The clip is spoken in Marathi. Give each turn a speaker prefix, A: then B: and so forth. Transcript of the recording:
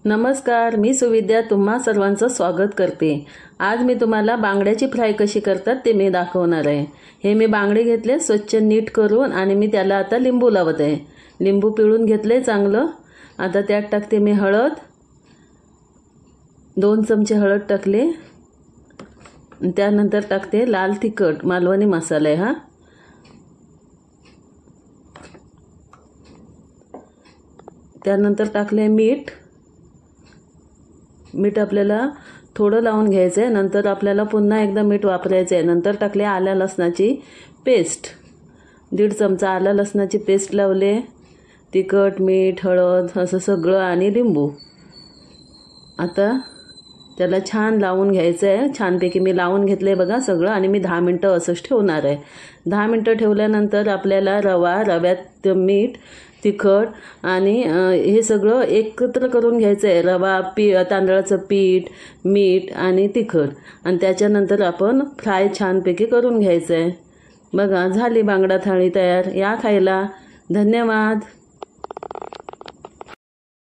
A: नमस्कार, मी सुविद्या तुम्हा सर्वांचं स्वागत करते। आज मी तुम्हाला बांगड्याची फ्राय कशी करतात ते मी दाखवणार आहे। हे मी बांगडे घेतले स्वच्छ नीट करून आणि मी त्याला आता लिंबू लावत आहे। लिंबू पिळून घेतले चांगलं। आता त्यात टाकते मी हळद, 2 चमचे हळद टाकले। त्यानंतर टाकते लाल तिखट, मालवणी मसाला आहे हा। त्यानंतर टाकले मीठ। मीठ आपल्याला थोडं लावून घ्यायचं आहे, नंतर आपल्याला पुन्हा एकदा मीठ वापरायचं आहे। नंतर टाकले आल्या लसणाची पेस्ट, 1.5 चमचा आलं लसणाची पेस्ट लावले। तिखट, मीठ, हळद असं सगळं आणि लिंबू। आता त्याला छान लावून घ्यायचं आहे। छानपैकी मी लावून घेतले बघा सगळं आणि मी 10 मिनिटं असंच ठेवणार आहे। 10 मिनिटं ठेवल्यानंतर आपल्याला रव्यात मीठ, तिखट आणि हे सगळं एकत्र करून घ्यायचं आहे। रवा, तांदळाचं पीठ, मीठ आणि तिखट, आणि त्याच्यानंतर आपण फ्राय छानपैकी करून घ्यायचं आहे। बघा झाली बांगडा थाळी तयार। या खायला। धन्यवाद।